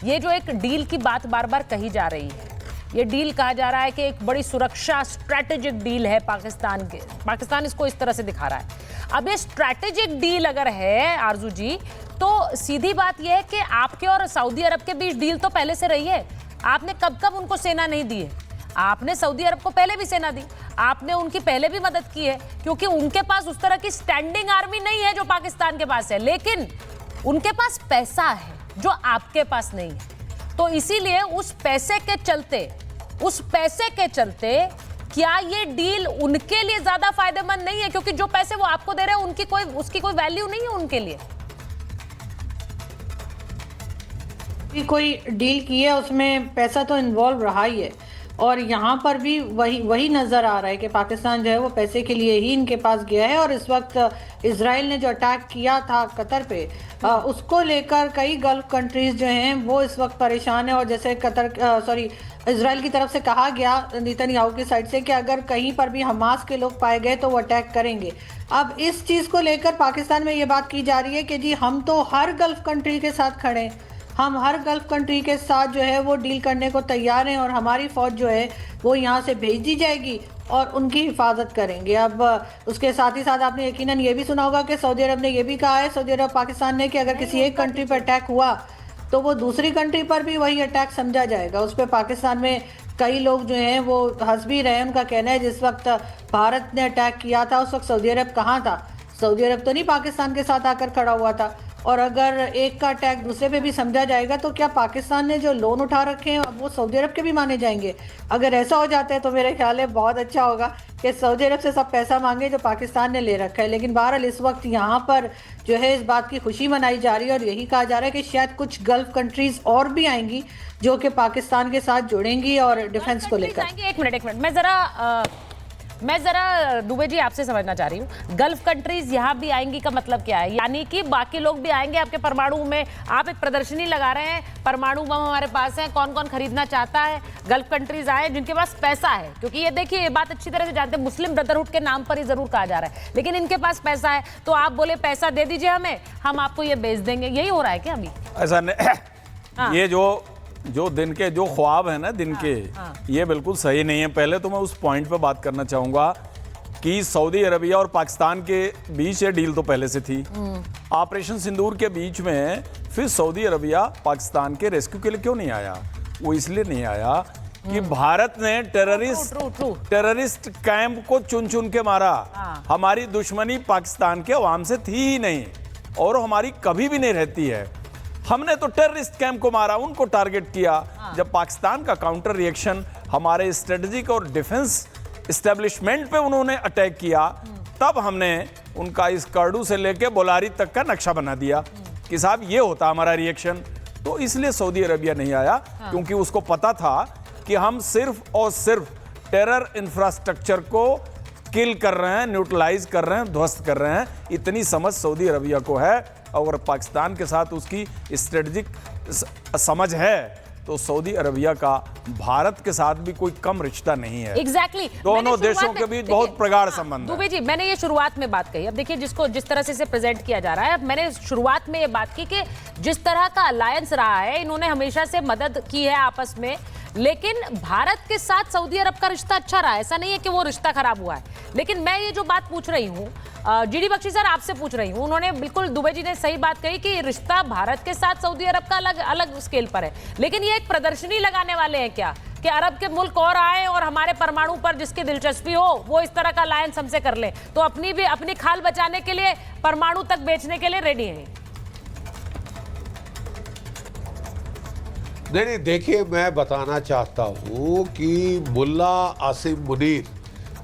ये जो एक डील की बात बार बार कही जा रही है, ये डील कहा जा रहा है कि एक बड़ी सुरक्षा स्ट्रैटेजिक डील है पाकिस्तान इसको इस तरह से दिखा रहा है। अब ये स्ट्रैटेजिक डील अगर है आरजू जी, तो सीधी बात यह है कि आपके और सऊदी अरब के बीच डील तो पहले से रही है। आपने कब कब उनको सेना नहीं दी है? आपने सऊदी अरब को पहले भी सेना दी, आपने उनकी पहले भी मदद की है, क्योंकि उनके पास उस तरह की स्टैंडिंग आर्मी नहीं है जो पाकिस्तान के पास है, लेकिन उनके पास पैसा है जो आपके पास नहीं है। तो इसीलिए उस पैसे के चलते क्या ये डील उनके लिए ज्यादा फायदेमंद नहीं है? क्योंकि जो पैसे वो आपको दे रहे हैं उसकी कोई वैल्यू नहीं है उनके लिए। कोई डील की है उसमें पैसा तो इन्वॉल्व रहा ही है, और यहाँ पर भी वही नज़र आ रहा है कि पाकिस्तान जो है वो पैसे के लिए ही इनके पास गया है। और इस वक्त इजराइल ने जो अटैक किया था कतर पे, उसको लेकर कई गल्फ कंट्रीज जो हैं वो इस वक्त परेशान है। और जैसे इजराइल की तरफ से कहा गया नेतन्याहू की साइड से कि अगर कहीं पर भी हमास के लोग पाए गए तो वो अटैक करेंगे। अब इस चीज़ को लेकर पाकिस्तान में ये बात की जा रही है कि जी हम तो हर गल्फ कंट्री के साथ खड़े हैं, हम हर गल्फ कंट्री के साथ जो है वो डील करने को तैयार हैं, और हमारी फ़ौज जो है वो यहाँ से भेज दी जाएगी और उनकी हिफाजत करेंगे। अब उसके साथ ही साथ आपने यकीनन ये भी सुना होगा कि सऊदी अरब ने ये भी कहा है, सऊदी अरब पाकिस्तान ने, कि अगर किसी एक कंट्री पर अटैक हुआ तो वो दूसरी कंट्री पर भी वही अटैक समझा जाएगा। उस पर पाकिस्तान में कई लोग जो हैं वो हंस भी रहे हैं। उनका कहना है जिस वक्त भारत ने अटैक किया था उस वक्त सऊदी अरब कहाँ था? सऊदी अरब तो नहीं पाकिस्तान के साथ आकर खड़ा हुआ था। और अगर एक का अटैक दूसरे पे भी समझा जाएगा तो क्या पाकिस्तान ने जो लोन उठा रखे हैं अब वो सऊदी अरब के भी माने जाएंगे? अगर ऐसा हो जाता है तो मेरे ख्याल है बहुत अच्छा होगा कि सऊदी अरब से सब पैसा मांगे जो पाकिस्तान ने ले रखा है। लेकिन बहरहाल इस वक्त यहाँ पर जो है इस बात की खुशी मनाई जा रही है और यही कहा जा रहा है कि शायद कुछ गल्फ कंट्रीज और भी आएंगी जो कि पाकिस्तान के साथ जुड़ेंगी और डिफेंस को लेकर। एक मिनट मैं जरा दुबे जी आपसे समझना चाह रही हूँ, गल्फ कंट्रीज यहाँ भी आएंगी का मतलब क्या है? यानी कि बाकी लोग भी आएंगे आपके परमाणु में? आप एक प्रदर्शनी लगा रहे हैं, परमाणु बम हमारे पास है, कौन कौन खरीदना चाहता है? गल्फ कंट्रीज आए जिनके पास पैसा है, क्योंकि ये देखिए ये बात अच्छी तरह से जानते हैं, मुस्लिम ब्रदरहुड के नाम पर ही जरूर कहा जा रहा है, लेकिन इनके पास पैसा है। तो आप बोले पैसा दे दीजिए हमें, हम आपको ये बेच देंगे, यही हो रहा है क्या अभी? ऐसा नहीं, ये जो दिन के जो ख्वाब है ना दिन के, ये बिल्कुल सही नहीं है। पहले तो मैं उस पॉइंट पे बात करना चाहूंगा कि सऊदी अरबिया और पाकिस्तान के बीच ये डील तो पहले से थी। ऑपरेशन सिंदूर के बीच में फिर सऊदी अरबिया पाकिस्तान के रेस्क्यू के लिए क्यों नहीं आया? वो इसलिए नहीं आया कि भारत ने टेररिस्ट कैंप को चुन चुन के मारा। हमारी दुश्मनी पाकिस्तान के अवाम से थी ही नहीं और हमारी कभी भी नहीं रहती है। हमने तो टेररिस्ट कैंप को मारा, उनको टारगेट किया। जब पाकिस्तान का काउंटर रिएक्शन हमारे स्ट्रेटेजिक और डिफेंस एस्टेब्लिशमेंट पे उन्होंने अटैक किया, तब हमने उनका इस कर्डू से लेके बोलारी तक का नक्शा बना दिया कि साहब ये होता हमारा रिएक्शन। तो इसलिए सऊदी अरबिया नहीं आया, क्योंकि उसको पता था कि हम सिर्फ और सिर्फ टेरर इंफ्रास्ट्रक्चर को किल कर रहे हैं, न्यूट्रलाइज कर रहे हैं, ध्वस्त कर रहे हैं। इतनी समझ सऊदी अरबिया को है, और पाकिस्तान के साथ उसकी स्ट्रेटजिक समझ है, तो सऊदी अरबिया का भारत के साथ भी कोई कम रिश्ता नहीं है। एग्जैक्टली दोनों देशों के बीच बहुत प्रगाढ़ संबंध है। दुबे जी, मैंने ये शुरुआत में बात कही, अब देखिए जिस तरह से इसे प्रेजेंट किया जा रहा है, अब मैंने शुरुआत में ये बात की कि जिस तरह का अलायंस रहा है, इन्होंने हमेशा से मदद की है आपस में, लेकिन भारत के साथ सऊदी अरब का रिश्ता अच्छा रहा है, ऐसा नहीं है कि वो रिश्ता खराब हुआ है। लेकिन मैं ये जो बात पूछ रही हूँ, जीडी बख्शी सर आपसे पूछ रही हूँ, उन्होंने बिल्कुल दुबे जी ने सही बात कही कि रिश्ता भारत के साथ सऊदी अरब का अलग अलग स्केल पर है, लेकिन ये एक प्रदर्शनी लगाने वाले हैं क्या कि अरब के मुल्क और आए और हमारे परमाणु पर जिसकी दिलचस्पी हो वो इस तरह का अलायंस हमसे कर ले, तो अपनी खाल बचाने के लिए परमाणु तक बेचने के लिए रेडी है? नहीं, देखिए मैं बताना चाहता हूँ कि मुल्ला आसिम मुनीर,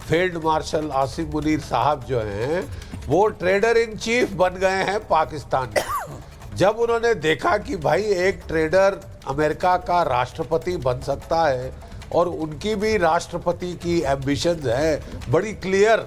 फील्ड मार्शल आसिम मुनीर साहब जो हैं वो ट्रेडर इन चीफ बन गए हैं पाकिस्तान में। जब उन्होंने देखा कि भाई एक ट्रेडर अमेरिका का राष्ट्रपति बन सकता है और उनकी भी राष्ट्रपति की एम्बिशंस है बड़ी क्लियर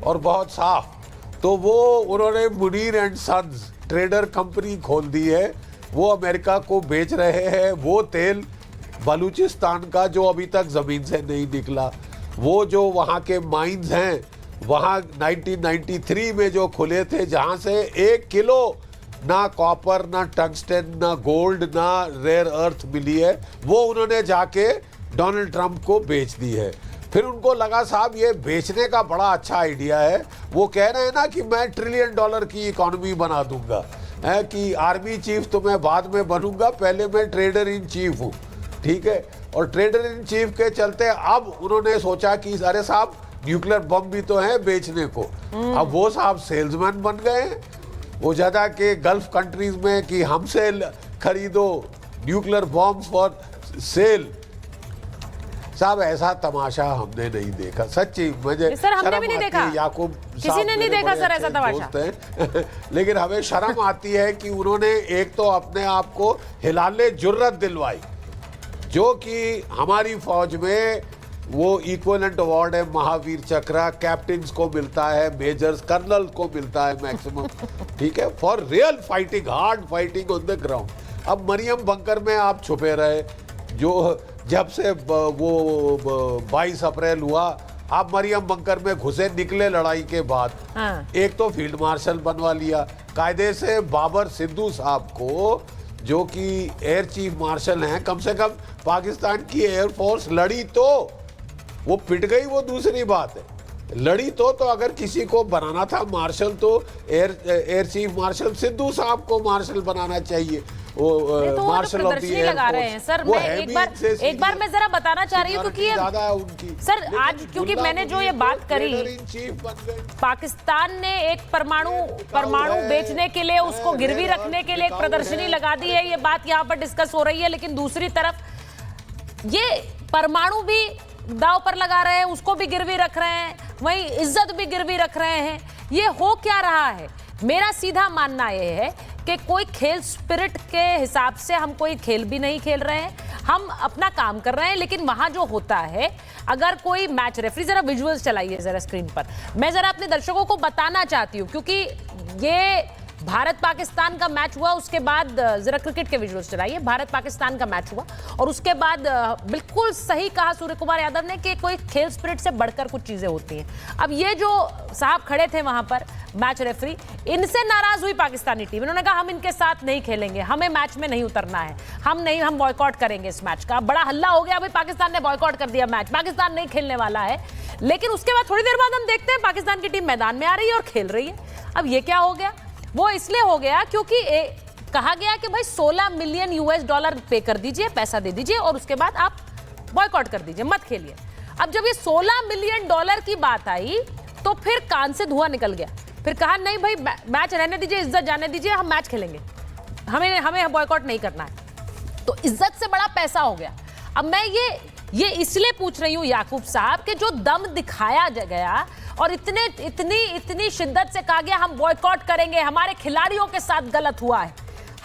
और बहुत साफ, तो वो उन्होंने Munir and sons trader company खोल दी है। वो अमेरिका को बेच रहे हैं वो तेल बलूचिस्तान का जो अभी तक ज़मीन से नहीं निकला, वो जो वहाँ के माइंस हैं वहाँ 1993 में जो खुले थे, जहाँ से 1 किलो ना कॉपर, ना टंगस्टन, ना गोल्ड, ना रेयर अर्थ मिली है, वो उन्होंने जाके डोनाल्ड ट्रंप को बेच दी है। फिर उनको लगा साहब ये बेचने का बड़ा अच्छा आइडिया है। वो कह रहे हैं ना कि मैं $1 ट्रिलियन की इकोनॉमी बना दूंगा, है कि आर्मी चीफ तो मैं बाद में बनूंगा, पहले मैं ट्रेडर इन चीफ हूँ, ठीक है। और ट्रेडर इन चीफ के चलते अब उन्होंने सोचा कि अरे साहब न्यूक्लियर बम भी तो है बेचने को। अब वो साहब सेल्समैन बन गए हैं, वो ज्यादा के गल्फ कंट्रीज में कि हमसे खरीदो न्यूक्लियर बॉम्ब्स फॉर सेल। साहब ऐसा तमाशा हमने नहीं देखा, सच्ची मुझे सर हमने भी नहीं देखा, याकूब किसी ने नहीं देखा सर ऐसा तमाशा। लेकिन हमें शर्म आती है कि उन्होंने एक तो अपने आप को हिलाले जुर्रत दिलवाई, जो कि हमारी फौज में वो इक्विवेलेंट अवार्ड है महावीर चक्र, कैप्टन्स को मिलता है, मेजर्स कर्नल को मिलता है मैक्सिमम, ठीक है, for real fighting, hard fighting on the ground. अब मरियम बंकर में आप छुपे रहे, जो जब से वो 22 अप्रैल हुआ आप मरियम बंकर में घुसे, निकले लड़ाई के बाद। हाँ। एक तो फील्ड मार्शल बनवा लिया कायदे से बाबर सिद्धू साहब को, जो कि एयर चीफ मार्शल हैं। कम से कम पाकिस्तान की एयरफोर्स लड़ी तो वो पिट गई, वो दूसरी बात है, लड़ी तो अगर किसी को बनाना था मार्शल तो एयर चीफ मार्शल सिद्धू साहब को मार्शल बनाना चाहिए। वो मार्शल ऑफ द एयर लगा रहे हैं सर। मैं एक बार मैं जरा बताना चाह रही हूँ क्योंकि ज्यादा उनकी सर आज क्योंकि मैंने जो ये बात करी, पाकिस्तान ने एक परमाणु बेचने के लिए, उसको गिरवी रखने के लिए एक प्रदर्शनी लगा दी है, ये बात यहाँ पर डिस्कस हो रही है। लेकिन दूसरी तरफ ये परमाणु भी दांव पर लगा रहे हैं, उसको भी गिरवी रख रहे हैं, वहीं इज्जत भी गिरवी रख रहे हैं। ये हो क्या रहा है? मेरा सीधा मानना यह है कि कोई खेल स्पिरिट के हिसाब से हम कोई खेल भी नहीं खेल रहे हैं, हम अपना काम कर रहे हैं। लेकिन वहां जो होता है, अगर कोई मैच रेफरी, जरा विजुअल्स चलाइए जरा स्क्रीन पर, मैं जरा अपने दर्शकों को बताना चाहती हूँ क्योंकि ये भारत पाकिस्तान का मैच हुआ, उसके बाद जरा क्रिकेट के विजुअल्स चलाइए। भारत पाकिस्तान का मैच हुआ और उसके बाद बिल्कुल सही कहा सूर्य कुमार यादव ने कि कोई खेल स्पिरिट से बढ़कर कुछ चीजें होती हैं। अब ये जो साहब खड़े थे वहां पर मैच रेफरी, इनसे नाराज हुई पाकिस्तानी टीम। इन्होंने कहा हम इनके साथ नहीं खेलेंगे, हमें मैच में नहीं उतरना है, हम बॉयकॉट करेंगे इस मैच का। बड़ा हल्ला हो गया, भाई पाकिस्तान ने बॉयकॉट कर दिया मैच, पाकिस्तान नहीं खेलने वाला है। लेकिन उसके बाद थोड़ी देर बाद हम देखते हैं पाकिस्तान की टीम मैदान में आ रही है और खेल रही है। अब ये क्या हो गया? वो इसलिए हो गया क्योंकि कहा गया कि भाई $16 मिलियन पे कर दीजिए, पैसा दे दीजिए और उसके बाद आप बॉयकॉट कर दीजिए, मत खेलिए। अब जब ये $16 मिलियन की बात आई तो फिर कान से धुआं निकल गया। फिर कहा नहीं भाई मैच रहने दीजिए, इज्जत जाने दीजिए, हम मैच खेलेंगे, हमें बॉयकॉट नहीं करना है। तो इज्जत से बड़ा पैसा हो गया। अब मैं ये इसलिए पूछ रही हूँ याकूब साहब कि जो दम दिखाया गया और इतनी शिद्दत से कहा गया हम बॉयकॉट करेंगे, हमारे खिलाड़ियों के साथ गलत हुआ है,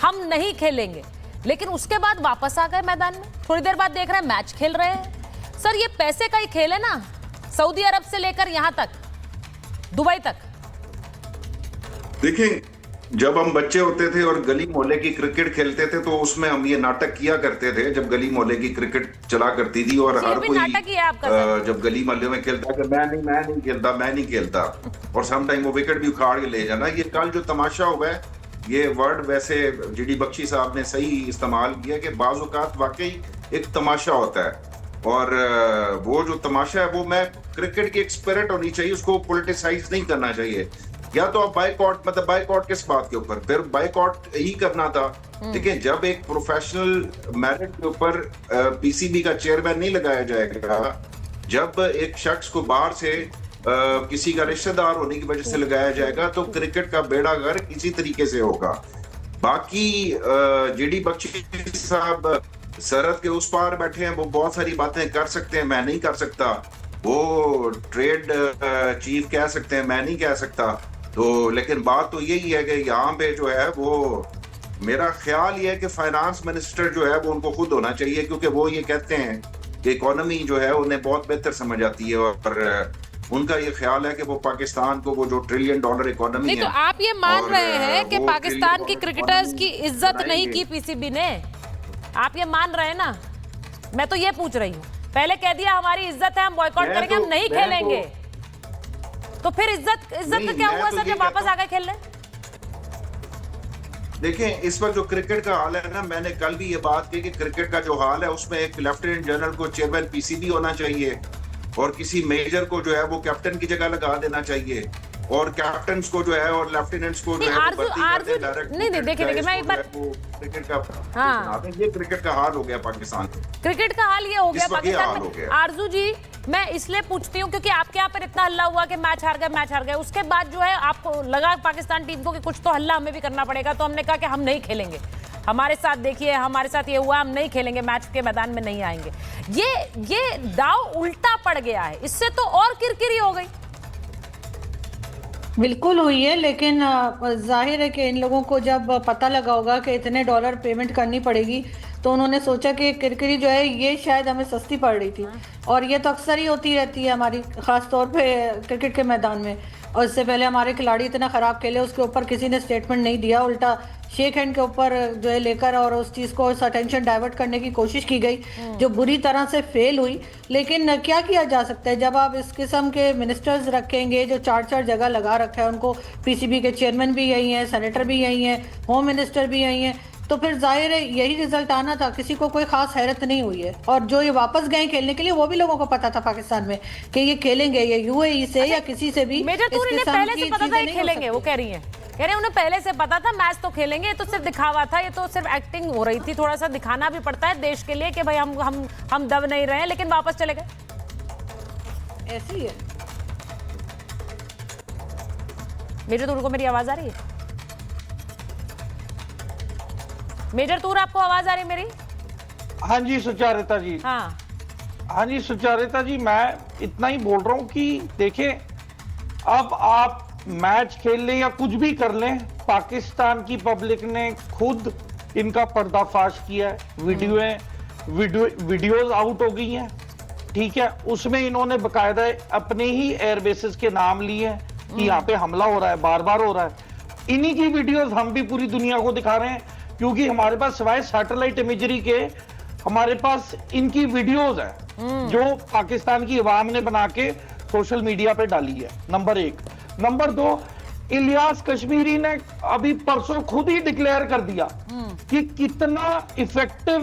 हम नहीं खेलेंगे, लेकिन उसके बाद वापस आ गए मैदान में। थोड़ी देर बाद देख रहे हैं मैच खेल रहे हैं। सर ये पैसे का ही खेल है ना, सऊदी अरब से लेकर यहां तक, दुबई तक। देखें, जब हम बच्चे होते थे और गली मोहल्ले की क्रिकेट खेलते थे तो उसमें हम ये नाटक किया करते थे। जब गली मोहल्ले की क्रिकेट चला करती थी और हर कोई जब गली मोहल्ले में खेलता कि मैं नहीं खेलता और सम टाइम वो विकेट भी उखाड़ के ले जाना। ये कल जो तमाशा हुआ है, ये वर्ड वैसे जीडी बख्शी साहब ने सही इस्तेमाल किया कि बाज़ औक़ात वाकई एक तमाशा होता है और वो जो तमाशा है वो मैं क्रिकेट की एक स्पिरिट होनी चाहिए, उसको पॉलिटिसाइज नहीं करना चाहिए। या तो आप बाइकआउट किस बात के ऊपर, फिर बाइकआउट ही करना था। देखिए, जब एक प्रोफेशनल मेरिट के ऊपर पीसीबी का चेयरमैन नहीं लगाया जाएगा, जब एक शख्स को बाहर से किसी का रिश्तेदार होने की वजह से लगाया जाएगा तो क्रिकेट का बेड़ा गर्क इसी तरीके से होगा। बाकी जीडी बख्शी साहब सरहद के उस पार बैठे हैं, वो बहुत सारी बातें कर सकते हैं, मैं नहीं कर सकता। वो ट्रेड चीफ कह सकते हैं, मैं नहीं कह सकता। तो लेकिन बात तो यही है कि यहाँ पे जो है वो मेरा ख्याल ये है कि फाइनेंस मिनिस्टर जो है वो उनको खुद होना चाहिए, क्योंकि वो ये कहते हैं कि इकोनॉमी जो है उन्हें बहुत बेहतर समझ आती है और उनका ये ख्याल है कि वो पाकिस्तान को वो जो $1 ट्रिलियन इकोनॉमी है। तो आप ये मान रहे हैं कि पाकिस्तान की क्रिकेटर्स की इज्जत नहीं की पीसीबी ने? आप ये मान रहे हैं ना? मैं तो ये पूछ रही हूँ। पहले कह दिया हमारी इज्जत है, हम बॉयकॉट करेंगे, हम नहीं खेलेंगे, तो फिर इज्जत का क्या हुआ सर जब वापस आ गए खेलने? देखें, इस वक्त जो क्रिकेट का हाल है ना, मैंने कल भी ये बात की कि क्रिकेट का जो हाल है उसमें एक लेफ्टिनेंट जनरल को चेयरमैन पीसीबी होना चाहिए और किसी मेजर को जो है वो कैप्टन की जगह लगा देना चाहिए और कैप्टन को जो है और लेफ्टिनेंट्स को जो है नहीं देखिए मैं एक बार क्रिकेट का ये क्रिकेट का हाल हो गया पाकिस्तान। क्रिकेट का हाल ये हो गया पाकिस्तान में। आरजू जी, मैं इसलिए पूछती हूँ क्योंकि आपके यहाँ पर इतना हल्ला हुआ कि मैच हार गए, उसके बाद जो है आपको लगा पाकिस्तान टीम को कि कुछ तो हल्ला हमें भी करना पड़ेगा, तो हमने कहा कि हम नहीं खेलेंगे, हमारे साथ देखिए हमारे साथ ये हुआ, हम नहीं खेलेंगे, मैच के मैदान में नहीं आएंगे। ये दाव उल्टा पड़ गया है, इससे तो और किरकिरी हो गई। बिल्कुल हुई है, लेकिन जाहिर है कि इन लोगों को जब पता लगा होगा कि इतने डॉलर पेमेंट करनी पड़ेगी तो उन्होंने सोचा कि किरकिरी जो है ये शायद हमें सस्ती पड़ रही थी। और ये तो अक्सर ही होती रहती है हमारी, ख़ास तौर पे क्रिकेट के मैदान में। और इससे पहले हमारे खिलाड़ी इतना ख़राब खेले, उसके ऊपर किसी ने स्टेटमेंट नहीं दिया, उल्टा शेक हैंड के ऊपर जो है लेकर और उस चीज़ को अटेंशन डाइवर्ट करने की कोशिश की गई जो बुरी तरह से फेल हुई। लेकिन क्या किया जा सकता है जब आप इस किस्म के मिनिस्टर्स रखेंगे जो 4 जगह लगा रखा है, उनको पीसीबी के चेयरमैन भी यही हैं, सेनेटर भी यही हैं, होम मिनिस्टर भी यही हैं, तो फिर जाहिर है यही रिजल्ट आना था, किसी को कोई खास हैरत नहीं हुई है। और जो ये वापस गए खेलने के लिए वो भी लोगों को पता था पाकिस्तान में कि ये खेलेंगे, ये यूएई से या किसी से भी। मेजर टूर इन्हें पहले से पता था ये खेलेंगे, वो कह रही हैं उन्हें पहले से पता था मैच तो खेलेंगे, ये तो सिर्फ दिखावा था, ये तो सिर्फ एक्टिंग हो रही थी, थोड़ा सा दिखाना भी पड़ता है देश के लिए कि भाई हम दब नहीं रहे हैं, लेकिन वापस चले गए। ऐसे ही है। मेजर टूर को मेरी आवाज आ रही है? मेजर टूर आपको आवाज आ रही है मेरी? हाँ जी सुचारिता जी। हाँ जी सुचारिता जी, मैं इतना ही बोल रहा हूँ कि देखिए अब आप मैच खेल लें या कुछ भी कर लें, पाकिस्तान की पब्लिक ने खुद इनका पर्दाफाश किया है। वीडियोस आउट हो गई हैं, ठीक है, उसमें इन्होंने बकायदा अपने ही एयर बेसिस के नाम लिए हैं कि यहाँ पे हमला हो रहा है, बार बार हो रहा है। इन्हीं की वीडियोस हम भी पूरी दुनिया को दिखा रहे हैं क्योंकि हमारे पास सिवाय सैटेलाइट इमेजरी के हमारे पास इनकी वीडियोस हैं जो पाकिस्तान की अवाम ने बना के सोशल मीडिया पे डाली है। नंबर 1। नंबर 2, इलियास कश्मीरी ने अभी परसों खुद ही डिक्लेयर कर दिया कि कितना इफेक्टिव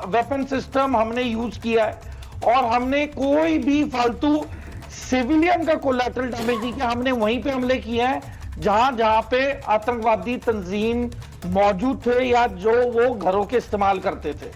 वेपन सिस्टम हमने यूज किया है और हमने कोई भी फालतू सिविलियन का कोलैटरल डैमेज नहीं किया। हमने वहीं पे हमले किए हैं जहां पे आतंकवादी तंजीम मौजूद थे या जो वो घरों के इस्तेमाल करते थे।